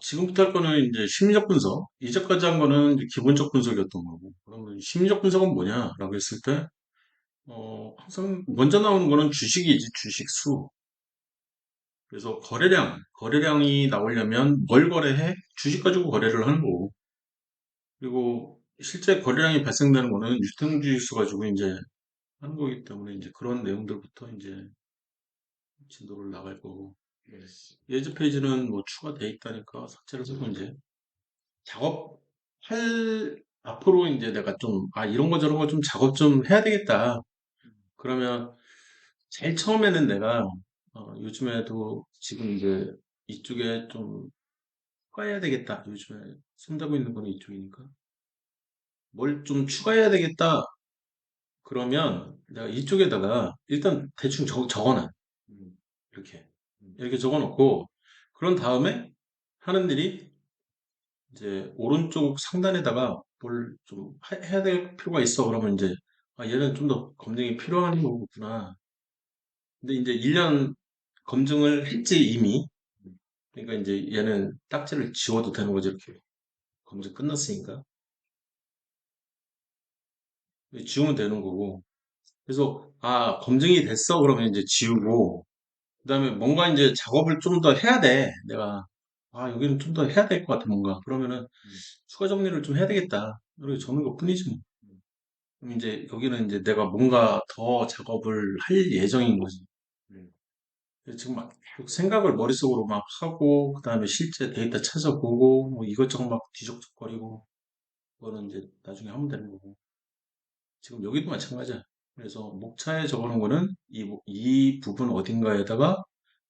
지금부터 할 거는 이제 심리적 분석. 이제까지 한 거는 이제 기본적 분석이었던 거고. 그러면 심리적 분석은 뭐냐라고 했을 때, 항상 먼저 나오는 거는 주식이지, 주식 수. 그래서 거래량이 나오려면 뭘 거래해? 주식 가지고 거래를 하는 거고. 그리고 실제 거래량이 발생되는 거는 유통주식 가지고 이제 하는 거기 때문에 이제 그런 내용들부터 이제 진도를 나갈 거고. 예제 페이지는 뭐 추가돼 있다니까 삭제를 해서 이제 앞으로 이제 내가 좀, 이런 거 저런 거 좀 작업 좀 해야 되겠다. 그러면 제일 처음에는 내가, 요즘에도 지금 이제 이쪽에 좀 추가해야 되겠다. 요즘에 손대고 있는 거는 이쪽이니까. 뭘 좀 추가해야 되겠다. 그러면 내가 이쪽에다가 일단 대충 적어놔. 이렇게. 이렇게 적어놓고, 그런 다음에 하는 일이 이제 오른쪽 상단에다가 뭘 좀 해야 될 필요가 있어. 그러면 이제 얘는 좀 더 검증이 필요한 거구나. 근데 이제 1년 검증을 했지 이미. 그러니까 이제 얘는 딱지를 지워도 되는 거지 이렇게. 검증 끝났으니까. 지우면 되는 거고. 그래서 검증이 됐어. 그러면 이제 지우고 그다음에 뭔가 이제 작업을 좀 더 해야 돼. 내가 여기는 좀 더 해야 될 것 같아 뭔가. 그러면은 추가 정리를 좀 해야 되겠다. 이렇게 적는 것뿐이지 뭐. 그럼 이제 여기는 이제 내가 뭔가 더 작업을 할 예정인 거지. 그래서 지금 막 계속 생각을 머릿속으로 막 하고, 그 다음에 실제 데이터 찾아보고, 뭐 이것저것 막 뒤적적거리고, 그거는 이제 나중에 하면 되는 거고. 지금 여기도 마찬가지야. 그래서 목차에 적어놓은 거는 이 부분 어딘가에다가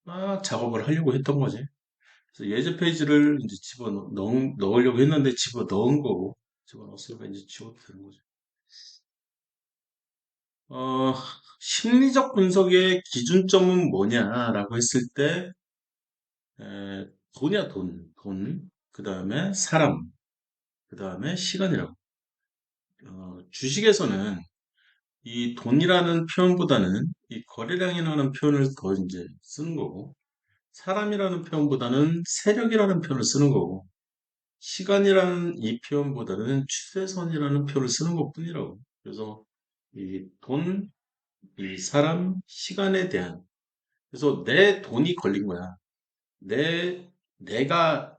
막 작업을 하려고 했던 거지. 그래서 예제 페이지를 이제 넣으려고 했는데 집어 넣은 거고, 집어 넣었으니까 이제 지워도 되는 거지. 어, 심리적 분석의 기준점은 뭐냐라고 했을 때, 돈이야, 돈. 돈. 그 다음에 사람. 그 다음에 시간이라고. 주식에서는 이 돈이라는 표현보다는 이 거래량이라는 표현을 더 이제 쓰는 거고, 사람이라는 표현보다는 세력이라는 표현을 쓰는 거고, 시간이라는 이 표현보다는 추세선이라는 표현을 쓰는 것뿐이라고. 그래서 이 돈, 이 사람, 시간에 대한 그래서 내 돈이 걸린 거야. 내가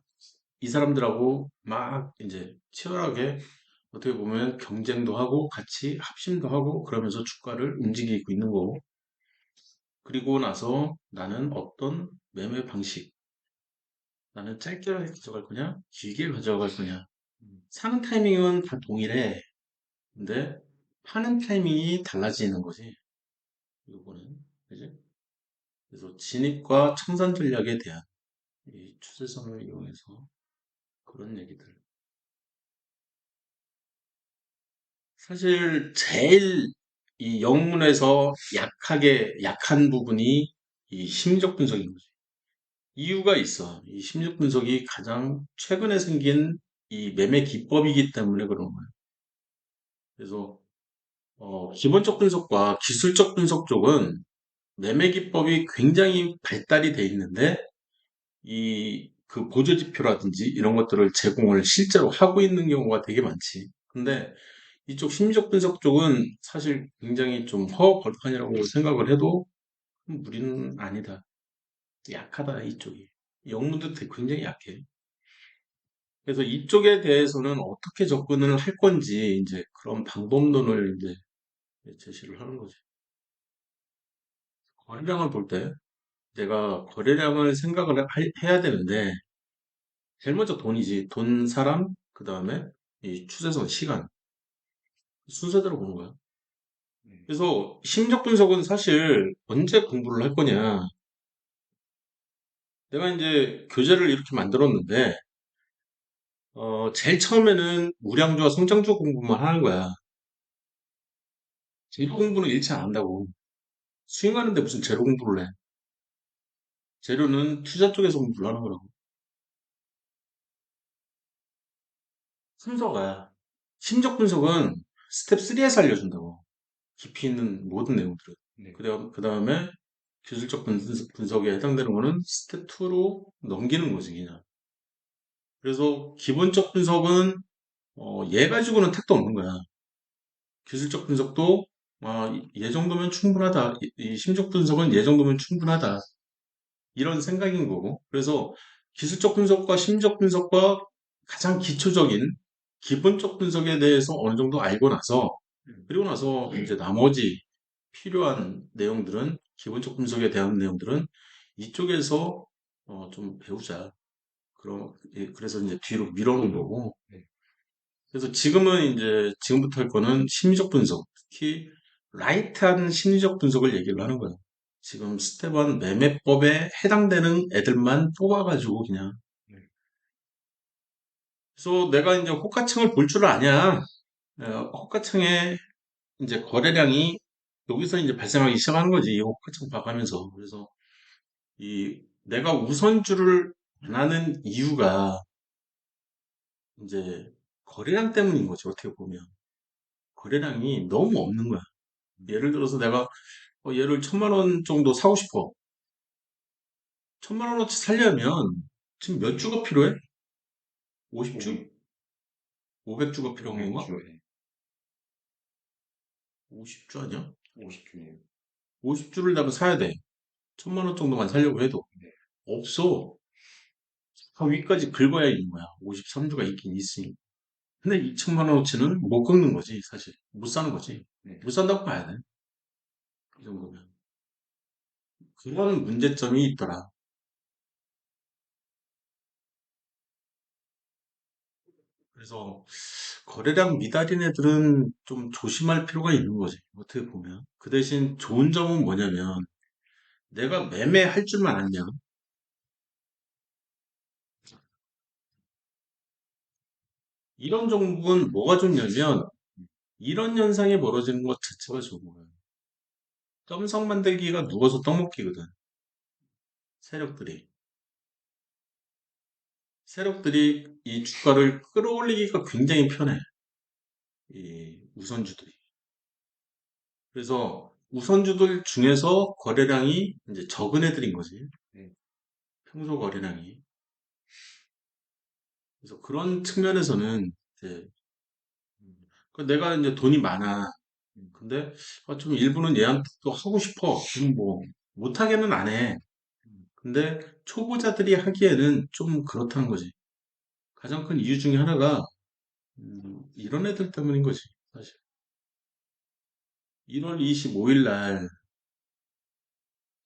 이 사람들하고 막 이제 치열하게 어떻게 보면 경쟁도 하고 같이 합심도 하고 그러면서 주가를 움직이고 있는 거고. 그리고 나서 나는 어떤 매매 방식, 나는 짧게 가져갈 거냐, 길게 가져갈 거냐. 사는 타이밍은 다 동일해. 근데 파는 타이밍이 달라지는 거지. 이거는. 그지? 그래서 진입과 청산 전략에 대한 이 추세선을 이용해서 그런 얘기들. 사실 제일 이 영문에서 약한 부분이 이 심리적 분석인 거지. 이유가 있어. 이 심리적 분석이 가장 최근에 생긴 이 매매 기법이기 때문에 그런 거야. 그래서 기본적 분석과 기술적 분석 쪽은 매매 기법이 굉장히 발달이 돼 있는데 이 그 보조 지표라든지 이런 것들을 제공을 실제로 하고 있는 경우가 되게 많지. 근데 이쪽 심리적 분석 쪽은 사실 굉장히 좀 허허벌판이라고 생각을 해도 무리는 아니다. 약하다, 이쪽이. 영문도 굉장히 약해. 그래서 이쪽에 대해서는 어떻게 접근을 할 건지, 이제 그런 방법론을 이제 제시를 하는 거지. 거래량을 볼 때, 내가 거래량을 생각을 해야 되는데, 제일 먼저 돈이지. 돈, 사람, 그 다음에 이 추세선, 시간. 순서대로 보는 거야. 그래서 심리적 분석은 사실 언제 공부를 할 거냐. 내가 이제 교재를 이렇게 만들었는데, 제일 처음에는 우량주와 성장주 공부만 하는 거야. 재료 공부는 일치 안 한다고. 스윙하는데 무슨 재료 공부를 해. 재료는 투자 쪽에서 공부를 하는 거라고. 순서가, 심적 분석은 스텝 3에서 알려준다고. 깊이 있는 모든 내용들을. 그 다음에 기술적 분석에 해당되는 거는 스텝 2로 넘기는 거지, 그냥. 그래서 기본적 분석은 얘 가지고는 택도 없는 거야. 기술적 분석도 얘 정도면 충분하다. 이 심적 분석은 얘 정도면 충분하다. 이런 생각인 거고. 그래서 기술적 분석과 심적 분석과 가장 기초적인 기본적 분석에 대해서 어느 정도 알고 나서, 그리고 나서 이제 나머지 필요한 내용들은, 기본적 분석에 대한 내용들은 이쪽에서 좀 배우자. 그래서 이제 뒤로 밀어놓은 거고. 그래서 지금은 이제 지금부터 할 거는 심리적 분석, 특히 라이트한 심리적 분석을 얘기를 하는 거예요. 지금 스텝 1 매매법에 해당되는 애들만 뽑아가지고 그냥. 그래서 내가 이제 호가창을 볼 줄 아냐? 호가창에 이제 거래량이 여기서 이제 발생하기 시작하는 거지. 이 호가창 봐가면서. 그래서 이 내가 우선주를 안 하는 이유가 이제 거래량 때문인 거지. 어떻게 보면. 거래량이 너무 없는 거야. 예를 들어서 내가 얘를 1,000만 원 정도 사고 싶어. 1,000만 원어치 살려면 지금 몇 주가 필요해? 50주? 500주가 필요한 건가? 50주 아니야? 50주예요. 50주를 내가 사야 돼. 1,000만 원 정도만 살려고 해도. 없어. 그 위까지 긁어야 있는 거야. 53주가 있긴 있으니. 근데 2,000만 원어치는 못 긁는 거지, 사실. 못 사는 거지. 못 산다고 봐야 돼. 이 정도면. 그런 문제점이 있더라. 그래서 거래량 미달인 애들은 좀 조심할 필요가 있는 거지. 어떻게 보면. 그 대신 좋은 점은 뭐냐면 내가 매매할 줄만 알면 이런 종목은 뭐가 좋냐면 이런 현상이 벌어지는 것 자체가 좋은 거예요. 점성 만들기가 누워서 떡먹기거든. 세력들이. 세력들이 이 주가를 끌어올리기가 굉장히 편해. 이 우선주들이. 그래서 우선주들 중에서 거래량이 이제 적은 애들인 거지. 평소 거래량이. 그래서 그런 측면에서는 이제 내가 이제 돈이 많아. 근데 좀 일부는 얘한테 또 하고 싶어. 그럼 뭐 못하게는 안 해. 근데 초보자들이 하기에는 좀 그렇다는 거지. 가장 큰 이유 중에 하나가 이런 애들 때문인 거지. 사실 1월 25일 날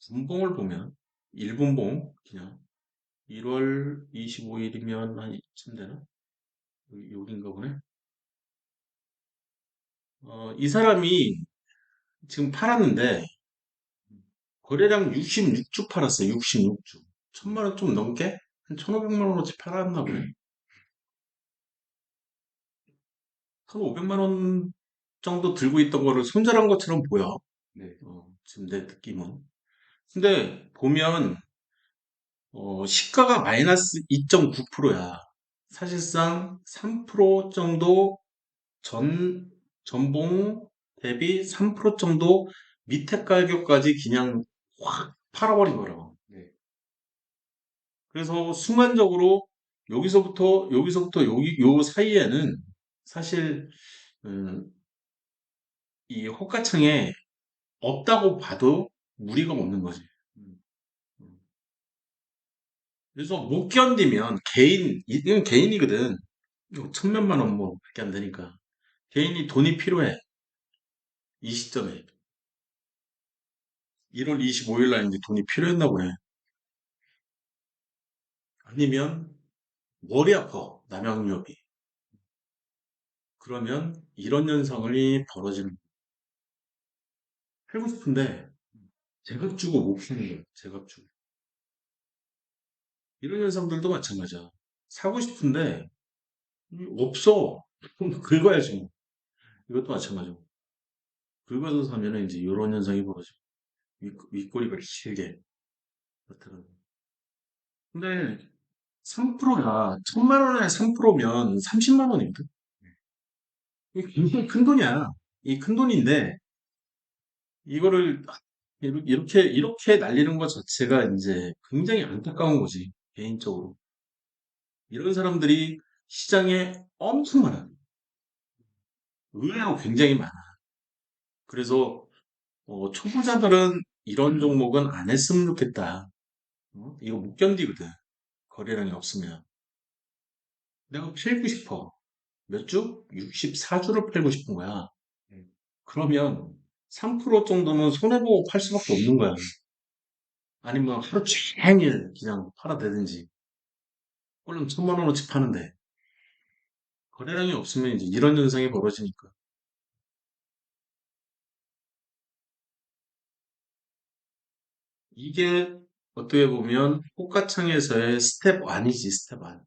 분봉을 보면 1분봉 그냥 1월 25일이면 한 이쯤 되나? 여긴가 보네. 이 사람이 지금 팔았는데 거래량 66주 팔았어요. 66주. 1,000만 원 좀 넘게? 한 1,500만 원어치 팔았나 보네. 1,500만 원 정도 들고 있던 거를 손절한 것처럼 보여. 지금 내 느낌은. 근데 보면 시가가 마이너스 2.9%야. 사실상 3% 정도 전 전봉 대비 3% 정도 밑에 가격까지 그냥 확 팔아버린 거라고. 그래서 순간적으로 여기서부터 여기 요 사이에는 사실 음, 이 호가창에 없다고 봐도 무리가 없는 거지. 음, 음. 그래서 못 견디면 이건 개인이거든. 이거 천몇만 원 뭐 밖에 안 되니까. 개인이 돈이 필요해. 이 시점에. 1월 25일 날 이제 돈이 필요했나 보네. 아니면 머리 아파. 남양유업이. 그러면 이런 현상이 벌어지는 거야. 팔고 싶은데 제값 주고 못 파는 거야. 제값 주고. 이런 현상들도 마찬가지야. 사고 싶은데 없어. 그럼 긁어야지 뭐. 이것도 마찬가지고. 긁어서 사면은 이제 이런 현상이 벌어져. 윗꼬리가 길게. 그렇더라고. 근데 3%가 1,000만 원에 3%면 30만 원이거든. 이게 굉장히 큰 돈이야. 이 큰 돈인데 이거를 이렇게 날리는 것 자체가 이제 굉장히 안타까운 거지. 개인적으로. 이런 사람들이 시장에 엄청 많아. 의외로 굉장히 많아. 그래서 초보자들은 이런 종목은 안 했으면 좋겠다. 이거 못 견디거든. 거래량이 없으면. 내가 팔고 싶어. 몇 주? 64주를 팔고 싶은 거야. 그러면 3% 정도는 손해보고 팔 수밖에 없는 거야. 아니면 하루 종일 그냥 팔아대든지. 얼른 1,000만 원어치 파는데. 거래량이 없으면 이제 이런 현상이 벌어지니까. 이게 어떻게 보면 호가창에서의 스텝 1이지, 스텝 1.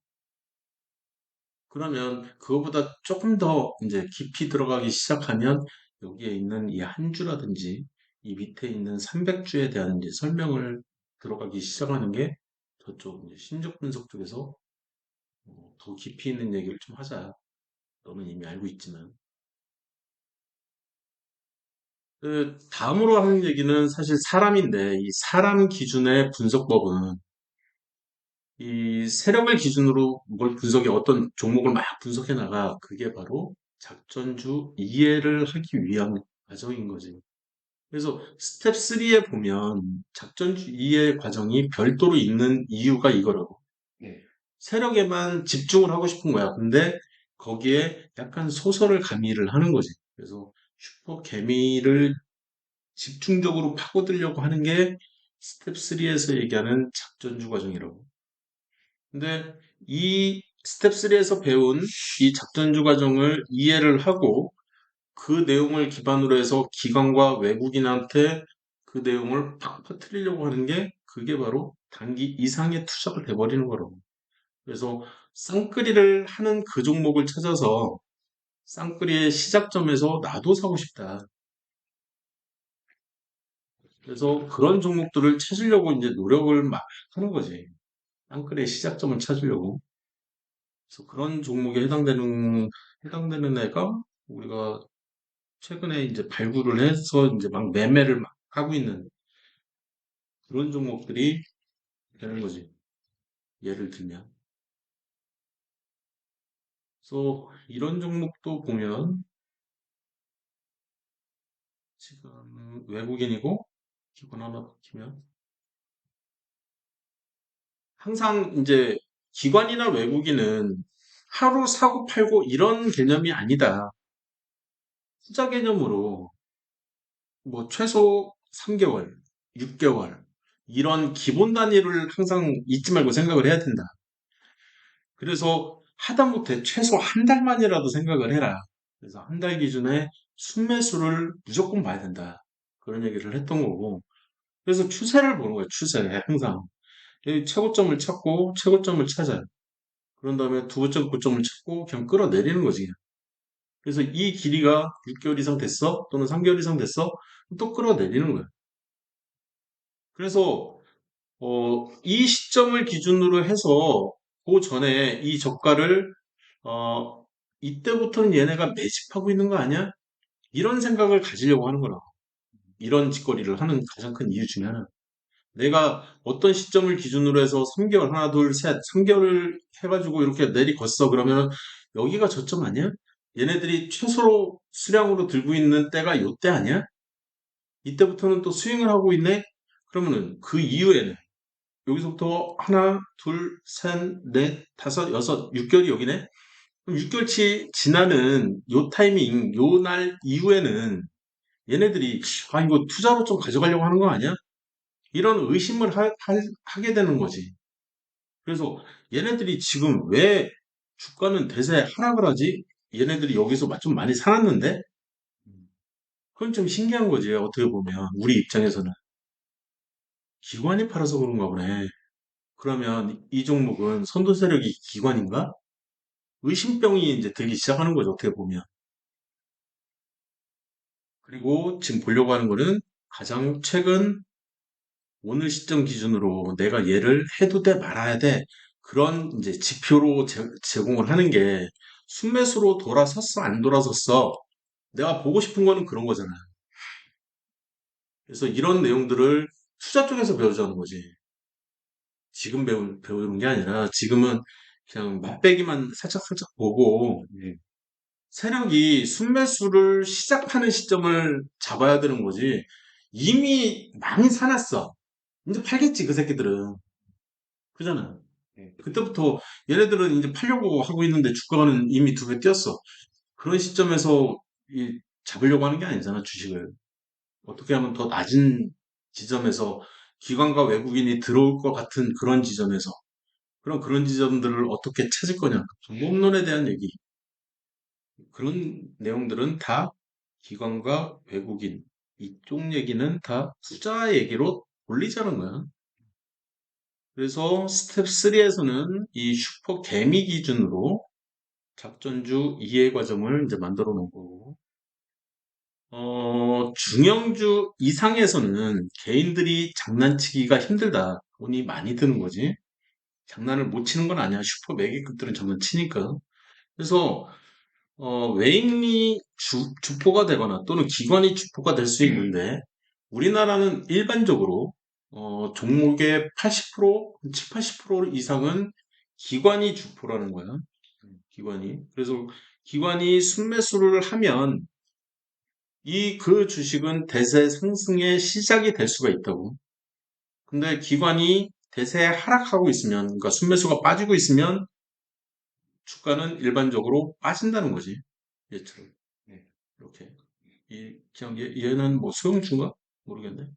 그러면 그거보다 조금 더 이제 깊이 들어가기 시작하면 여기에 있는 이 한 주라든지 이 밑에 있는 300주에 대한 이제 설명을 들어가기 시작하는 게 저쪽 이제 심적 분석 쪽에서 더 깊이 있는 얘기를 좀 하자. 너는 이미 알고 있지만. 그 다음으로 하는 얘기는 사실 사람인데 이 사람 기준의 분석법은 이 세력을 기준으로 뭘 분석해 어떤 종목을 막 분석해 나가 그게 바로 작전주 이해를 하기 위한 과정인 거지. 그래서 스텝 3에 보면 작전주 이해 과정이 별도로 있는 이유가 이거라고. 네. 세력에만 집중을 하고 싶은 거야. 근데 거기에 약간 소설을 가미를 하는 거지. 그래서 슈퍼 개미를 집중적으로 파고들려고 하는 게 스텝 3에서 얘기하는 작전주 과정이라고. 근데 이 스텝 3에서 배운 이 작전주 과정을 이해를 하고 그 내용을 기반으로 해서 기관과 외국인한테 그 내용을 팍 퍼뜨리려고 하는 게 그게 바로 단기 이상의 투자가 돼버리는 거라고. 그래서 쌍끌이를 하는 그 종목을 찾아서 쌍끌이의 시작점에서 나도 사고 싶다. 그래서 그런 종목들을 찾으려고 이제 노력을 막 하는 거지. 쌍끌이의 시작점을 찾으려고. 그래서 그런 종목에 해당되는 애가 우리가 최근에 이제 발굴을 해서 이제 막 매매를 막 하고 있는 그런 종목들이 되는 거지. 예를 들면. 그래서 이런 종목도 보면 지금 외국인이고 기본 하나 바뀌면 항상 이제 기관이나 외국인은 하루 사고 팔고 이런 개념이 아니다. 투자 개념으로 뭐 최소 3개월, 6개월 이런 기본 단위를 항상 잊지 말고 생각을 해야 된다. 그래서 하다못해 최소 한 달만이라도 생각을 해라. 그래서 한 달 기준에 순매수를 무조건 봐야 된다. 그런 얘기를 했던 거고. 그래서 추세를 보는 거예요. 추세 항상. 이 최고점을 찾고 최고점을 찾아요. 그런 다음에 두 번째 고점을 찾고 그냥 끌어내리는 거지. 그래서 이 길이가 6개월 이상 됐어? 또는 3개월 이상 됐어? 또 끌어내리는 거예요. 그래서 이 시점을 기준으로 해서 그 전에 이 저가를 어, 이때부터는 얘네가 매집하고 있는 거 아니야? 이런 생각을 가지려고 하는 거라고. 이런 짓거리를 하는 가장 큰 이유 중에 하나. 내가 어떤 시점을 기준으로 해서 3개월, 하나, 둘, 셋, 3개월을 해가지고 이렇게 내리걷어. 그러면 여기가 저점 아니야? 얘네들이 최소 수량으로 들고 있는 때가 요때 아니야? 이때부터는 또 스윙을 하고 있네? 그러면은 그 이후에는 여기서부터 하나, 둘, 셋, 넷, 다섯, 여섯, 6개월이 여기네? 그럼 6개월치 지나는 요 타이밍, 요 날 이후에는 얘네들이 아 이거 투자로 좀 가져가려고 하는 거 아니야? 이런 의심을 하게 되는 거지. 그래서 얘네들이 지금 왜 주가는 대세 하락을 하지? 얘네들이 여기서 좀 많이 살았는데? 그건 좀 신기한 거지. 어떻게 보면 우리 입장에서는 기관이 팔아서 그런가 보네. 그러면 이 종목은 선도 세력이 기관인가? 의심병이 이제 들기 시작하는 거죠. 어떻게 보면. 그리고 지금 보려고 하는 거는 가장 최근 오늘 시점 기준으로 내가 얘를 해도 돼 말아야 돼 그런 이제 지표로 제공을 하는 게 순매수로 돌아섰어 안 돌아섰어 내가 보고 싶은 거는 그런 거잖아. 그래서 이런 내용들을 투자 쪽에서 배우자는 거지. 지금 배우는 게 아니라 지금은 그냥 맛배기만 살짝살짝 보고, 세력이 순매수를 시작하는 시점을 잡아야 되는 거지. 이미 많이 사놨어. 이제 팔겠지, 그 새끼들은. 그잖아. 그때부터 얘네들은 이제 팔려고 하고 있는데 주가는 이미 두 배 뛰었어. 그런 시점에서 잡으려고 하는 게 아니잖아, 주식을. 어떻게 하면 더 낮은 지점에서 기관과 외국인이 들어올 것 같은 그런 지점에서 그럼 그런 지점들을 어떻게 찾을 거냐. 종목론에 대한 얘기. 그런 내용들은 다 기관과 외국인 이쪽 얘기는 다 투자 얘기로 돌리자는 거야. 그래서 스텝 3에서는 이 슈퍼 개미 기준으로 작전주 이해 과정을 이제 만들어 놓은 거고, 중형주 이상에서는 개인들이 장난치기가 힘들다. 돈이 많이 드는 거지. 장난을 못 치는 건 아니야. 슈퍼 매기급들은 장난치니까. 그래서 외인이 주포가 되거나 또는 기관이 주포가 될 수 있는데 우리나라는 일반적으로 종목의 80%, 7, 80% 이상은 기관이 주포라는 거야. 기관이. 그래서 기관이 순매수를 하면 그 주식은 대세 상승의 시작이 될 수가 있다고. 근데 기관이 대세 하락하고 있으면, 그러니까 순매수가 빠지고 있으면 주가는 일반적으로 빠진다는 거지. 얘처럼. 네. 이렇게. 그냥 얘는 뭐 수용주인가? 모르겠네.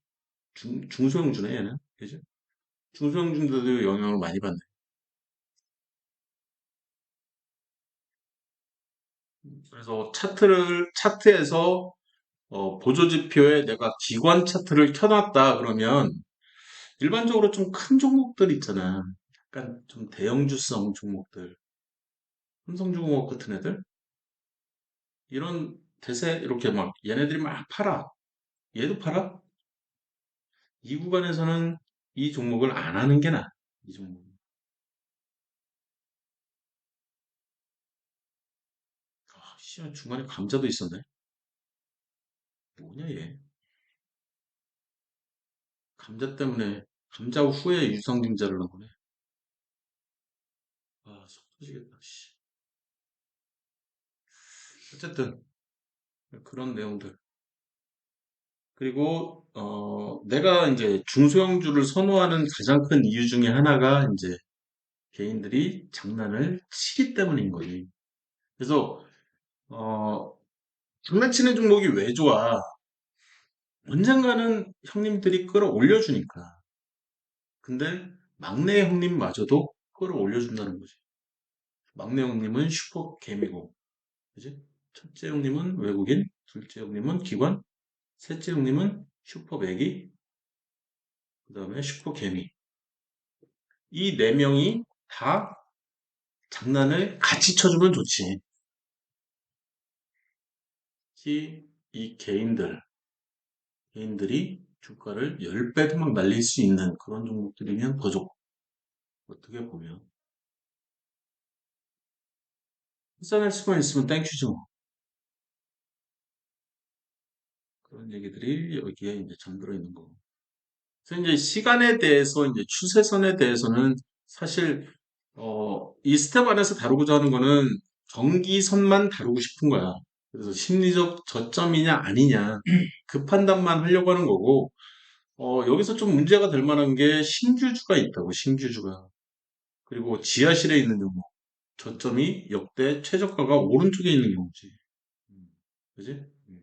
중소형주네, 얘는. 그죠? 중소형주인데도 영향을 많이 받네. 그래서 차트에서 보조지표에 내가 기관 차트를 켜놨다 그러면 일반적으로 좀 큰 종목들 있잖아. 약간 좀 대형주성 종목들. 삼성중공업 같은 애들? 이런 대세 이렇게 막 얘네들이 막 팔아. 얘도 팔아? 이 구간에서는 이 종목을 안 하는 게 나아. 이 종목. 아, 씨, 중간에 감자도 있었네. 뭐냐 얘. 감자 때문에 감자 후에 유상증자를 하고네. 아, 속 터지겠다. 씨. 어쨌든 그런 내용들. 그리고 내가 이제 중소형주를 선호하는 가장 큰 이유 중에 하나가 이제 개인들이 장난을 치기 때문인 거지. 그래서 어, 장난치는 종목이 왜 좋아? 언젠가는 형님들이 끌어올려주니까. 근데 막내 형님마저도 끌어올려준다는 거지. 막내 형님은 슈퍼 개미고, 그지? 첫째 형님은 외국인, 둘째 형님은 기관, 셋째 형님은 슈퍼 매기, 그 다음에 슈퍼 개미. 이 네 명이 다 장난을 같이 쳐주면 좋지. 특히 이 개인들이 주가를 10배 막 날릴 수 있는 그런 종목들이면 더 좋고, 어떻게 보면. 일산할 수만 있으면 땡큐죠. 뭐. 그런 얘기들이 여기에 이제 잠들어 있는 거고. 그래서 이제 시간에 대해서 이제 추세선에 대해서는 사실 이 스텝 안에서 다루고자 하는 거는 경기선만 다루고 싶은 거야. 그래서 심리적 저점이냐 아니냐 그 판단만 하려고 하는 거고 여기서 좀 문제가 될 만한 게 신규주가 있다고 신규주가 그리고 지하실에 있는 경우 저점이 역대 최저가가 오른쪽에 있는 경우지. 그지?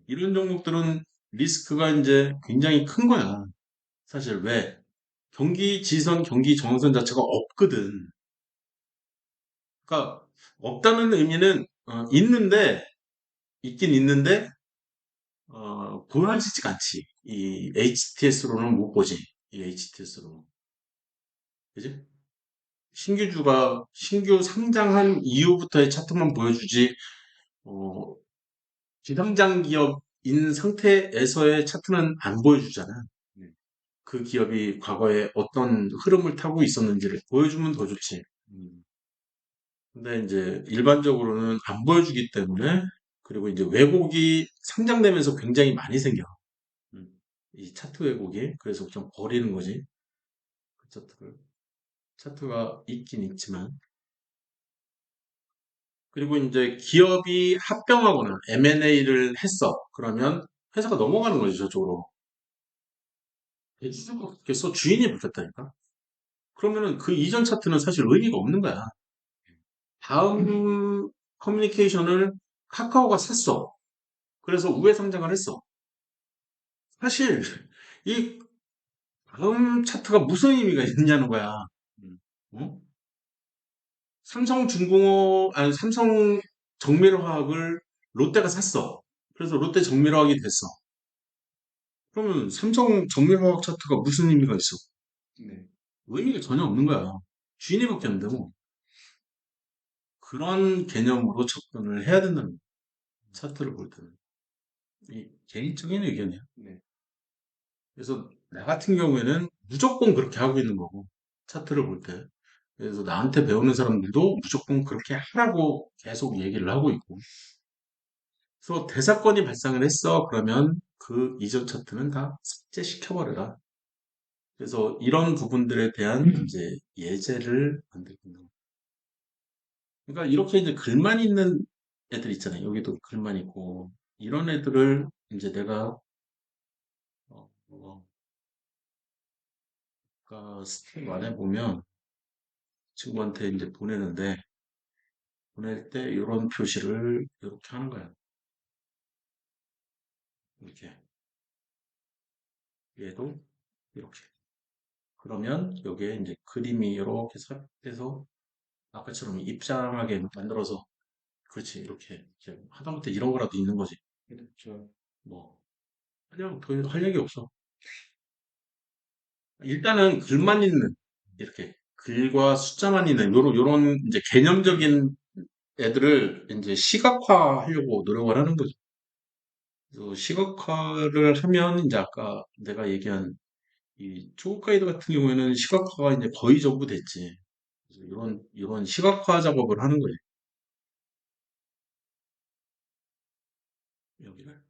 이런 종목들은 리스크가 이제 굉장히 큰 거야. 사실 왜? 경기 지선, 경기 정선 자체가 없거든. 그러니까 없다는 의미는 있긴 있는데 보여지지가 않지. 이 HTS로는 못 보지. 이 HTS로. 그지? 신규 상장한 이후부터의 차트만 보여주지, 어, 비상장 기업인 상태에서의 차트는 안 보여주잖아. 네. 그 기업이 과거에 어떤 흐름을 타고 있었는지를 보여주면 더 좋지. 근데 이제 일반적으로는 안 보여주기 때문에 그리고 이제 왜곡이 상장되면서 굉장히 많이 생겨. 음. 이 차트 왜곡이 그래서 좀 버리는 거지. 그 차트를. 차트가 있긴 있지만 그리고 이제 기업이 합병하거나 M&A를 했어. 그러면 회사가 넘어가는 거지, 저쪽으로. 대주주가 바뀌었어. 주인이 바뀌었다니까. 그러면은 그 이전 차트는 사실 의미가 없는 거야. 다음 커뮤니케이션을 카카오가 샀어. 그래서 우회 상장을 했어. 사실 이 다음 차트가 무슨 의미가 있냐는 거야. 어? 삼성중공업, 아니, 삼성 정밀화학을 롯데가 샀어. 그래서 롯데 정밀화학이 됐어. 그러면 삼성 정밀화학 차트가 무슨 의미가 있어? 네. 의미가 전혀 없는 거야. 주인이 바뀌었는데 뭐. 그런 개념으로 접근을 해야 된다는 거야. 차트를 볼 때는. 이 개인적인 의견이야. 네. 그래서 나 같은 경우에는 무조건 그렇게 하고 있는 거고, 차트를 볼 때. 그래서 나한테 배우는 사람들도 무조건 그렇게 하라고 계속 얘기를 하고 있고. 그래서 대사건이 발생을 했어. 그러면 그 이전 차트는 다 삭제시켜버려라. 그래서 이런 부분들에 대한 이제 예제를 만들고 있는 거예요. 그러니까 이렇게 이제 글만 있는 애들 있잖아요. 여기도 글만 있고. 이런 애들을 이제 내가, 그러니까 스텝 안에 보면 친구한테 이제 보내는데, 보낼 때 이런 표시를 이렇게 하는 거야. 이렇게. 얘도 이렇게. 그러면 여기에 이제 그림이 이렇게 삽입돼서 아까처럼 입장하게 만들어서 그렇지 이렇게 하다못해 이런 거라도 있는 거지. 그렇죠. 뭐 그냥 더 할 얘기 없어. 일단은 글만 있는 이렇게 글과 숫자만 있는 요런 이제 개념적인 애들을 이제 시각화하려고 노력을 하는 거죠. 그래서 시각화를 하면 이제 아까 내가 얘기한 이 초급 가이드 같은 경우에는 시각화가 이제 거의 전부 됐지. 그래서 이런 시각화 작업을 하는 거예요. 여기를.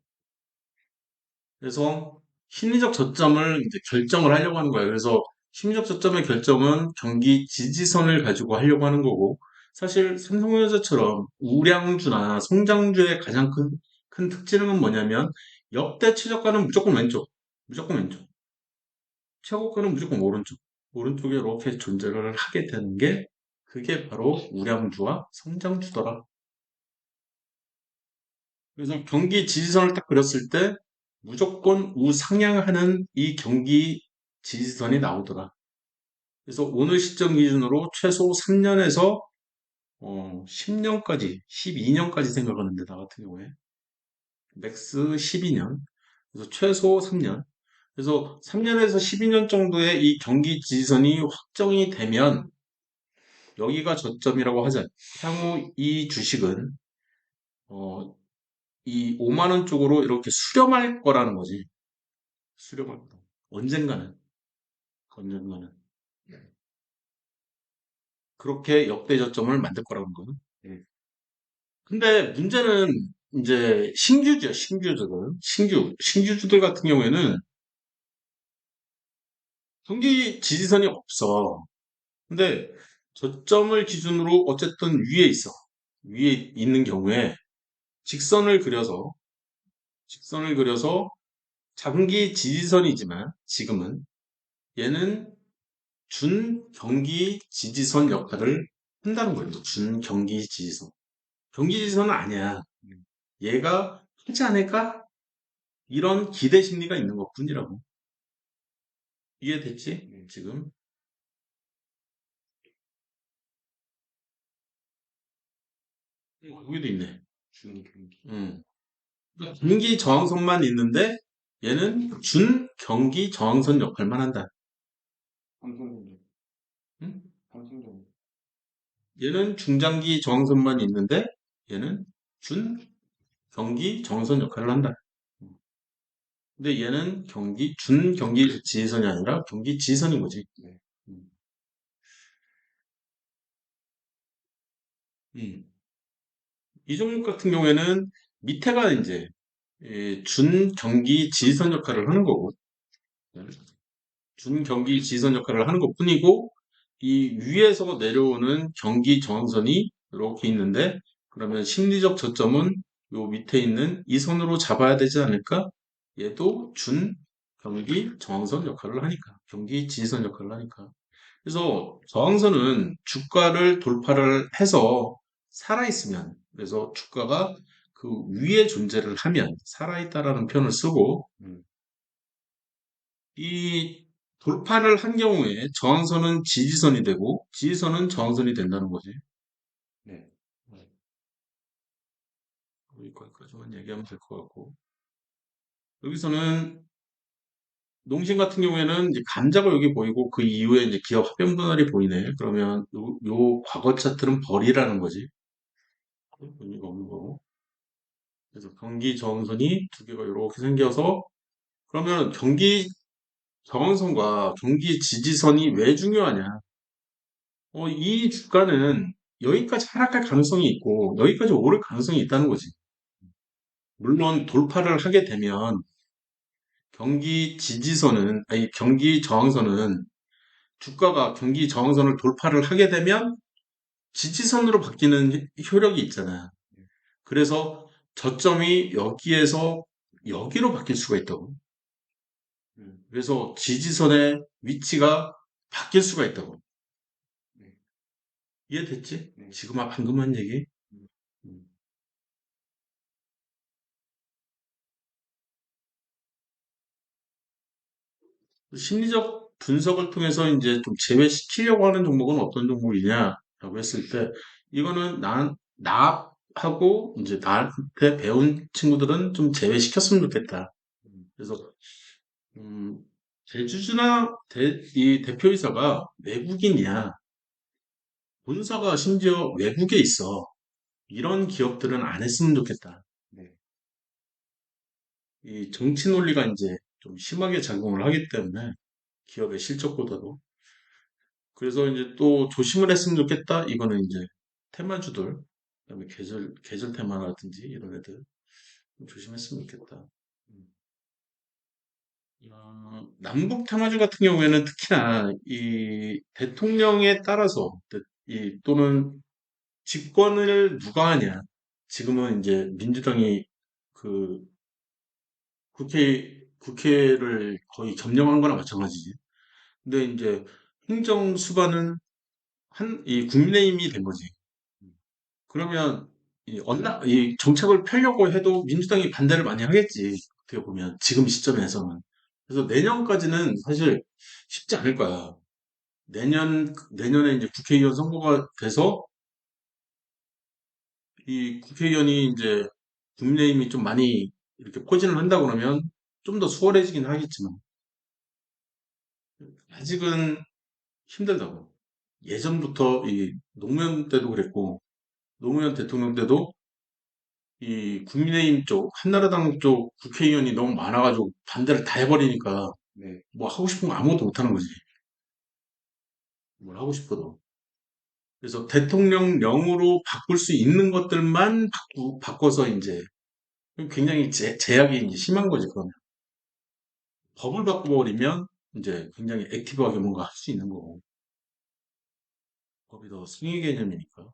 그래서 심리적 저점을 이제 결정을 하려고 하는 거예요. 그래서 심리적 저점의 결정은 경기 지지선을 가지고 하려고 하는 거고, 사실 삼성전자처럼 우량주나 성장주의 가장 큰 특징은 뭐냐면, 역대 최저가는 무조건 왼쪽, 무조건 왼쪽, 최고가는 무조건 오른쪽, 오른쪽에 이렇게 존재를 하게 되는 게, 그게 바로 우량주와 성장주더라. 그래서 경기 지지선을 딱 그렸을 때 무조건 우상향하는 이 경기 지지선이 나오더라. 그래서 오늘 시점 기준으로 최소 3년에서 10년까지, 12년까지 생각하는데 나 같은 경우에 맥스 12년, 그래서 최소 3년. 그래서 3년에서 12년 정도의 이 경기 지지선이 확정이 되면 여기가 저점이라고 하자. 향후 이 주식은 어, 이 5만 원 쪽으로 이렇게 수렴할 거라는 거지. 수렴할 거다. 언젠가는, 언젠가는. 그렇게 역대 저점을 만들 거라는 거는. 예. 근데 문제는 이제 신규주야, 신규주들. 신규주들 같은 경우에는 경기 지지선이 없어. 근데 저점을 기준으로 어쨌든 위에 있어. 위에 있는 경우에 직선을 그려서, 직선을 그려서 장기 지지선이지만 지금은 얘는 준 경기 지지선 역할을 한다는 거예요. 준 경기 지지선. 경기 지지선은 아니야. 얘가 하지 않을까? 이런 기대 심리가 있는 것뿐이라고. 이해됐지? 지금? 여기도 있네. 준 경기. 그러니까 경기 저항선만 있는데 얘는 준 경기 저항선 역할만 한다. 방송적으로. 응? 방송적으로. 얘는 중장기 저항선만 있는데 얘는 준 경기 저항선 역할을 한다. 근데 얘는 준 경기 지지선이 아니라 경기 지지선인 거지. 네. 음. 음. 이 종목 같은 경우에는 밑에가 이제 준 경기 지지선 역할을 하는 거고, 준 경기 지지선 역할을 하는 것뿐이고, 이 위에서 내려오는 경기 저항선이 이렇게 있는데, 그러면 심리적 저점은 요 밑에 있는 이 선으로 잡아야 되지 않을까? 얘도 준 경기 저항선 역할을 하니까. 경기 지지선 역할을 하니까. 그래서 저항선은 주가를 돌파를 해서 살아있으면, 그래서 주가가 그 위에 존재를 하면 살아있다라는 표현을 쓰고, 이 돌파를 한 경우에 저항선은 지지선이 되고, 지지선은 저항선이 된다는 거지. 네. 네. 여기까지만 얘기하면 될 것 같고. 여기서는 농심 같은 경우에는 이제 감자가 여기 보이고 그 이후에 이제 기업 합병 분할이 보이네. 그러면 요 과거 차트는 벌이라는 거지. 의미가 없는 거고. 그래서 경기 저항선이 두 개가 이렇게 생겨서 그러면 경기 저항선과 경기 지지선이 왜 중요하냐? 이 주가는 여기까지 하락할 가능성이 있고 여기까지 오를 가능성이 있다는 거지. 물론 돌파를 하게 되면 경기 지지선은 아니 경기 저항선은 주가가 경기 저항선을 돌파를 하게 되면 지지선으로 바뀌는 효력이 있잖아요. 그래서 저점이 여기에서 여기로 바뀔 수가 있다고. 그래서 지지선의 위치가 바뀔 수가 있다고. 네. 이해됐지? 네. 지금 방금 한 얘기. 음. 심리적 분석을 통해서 이제 좀 제외시키려고 하는 종목은 어떤 종목이냐라고 했을 때, 이거는 나하고 이제 나한테 배운 친구들은 좀 제외시켰으면 좋겠다. 그래서, 음, 대주주나 이 대표이사가 외국인이야. 본사가 심지어 외국에 있어. 이런 기업들은 안 했으면 좋겠다. 네. 이 정치 논리가 이제 좀 심하게 작용을 하기 때문에 기업의 실적보다도. 그래서 이제 또 조심을 했으면 좋겠다. 이거는 이제 테마주들, 그다음에 계절 테마라든지 이런 애들 좀 조심했으면 좋겠다. 음. 남북 테마주 같은 경우에는 특히나 이 대통령에 따라서 또는 집권을 누가 하냐. 지금은 이제 민주당이 그 국회를 거의 점령한 거나 마찬가지지. 근데 이제 행정 수반은 이 국민의힘이 된 거지. 그러면 이 정책을 펴려고 해도 민주당이 반대를 많이 하겠지. 어떻게 보면 지금 시점에서는. 그래서 내년까지는 사실 쉽지 않을 거야. 내년에 이제 국회의원 선거가 돼서 이 국회의원이 이제 국민의힘이 좀 많이 이렇게 포진을 한다 그러면 좀 더 수월해지긴 하겠지만 아직은 힘들다고. 예전부터 이 노무현 때도 그랬고 노무현 대통령 때도 이 국민의힘 쪽, 한나라당 쪽 국회의원이 너무 많아가지고 반대를 다 해버리니까 네. 뭐 하고 싶은 거 아무것도 못하는 거지. 뭘 하고 싶어도. 그래서 대통령령으로 바꿀 수 있는 것들만 바꿔서 이제 굉장히 제약이 이제 심한 거지, 그러면. 법을 바꿔버리면 이제 굉장히 액티브하게 뭔가 할 수 있는 거고. 법이 더 승위 개념이니까.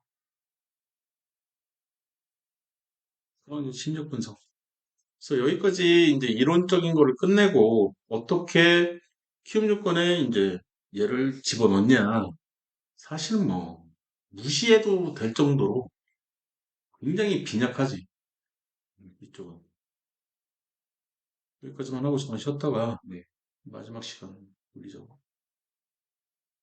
그런 심리적 분석. 그래서 여기까지 이제 이론적인 거를 끝내고 어떻게 키움 요건에 이제 얘를 집어넣냐. 사실 뭐 무시해도 될 정도로 굉장히 빈약하지. 이쪽은. 여기까지만 하고 잠깐 쉬었다가 네. 마지막 시간 우리 죠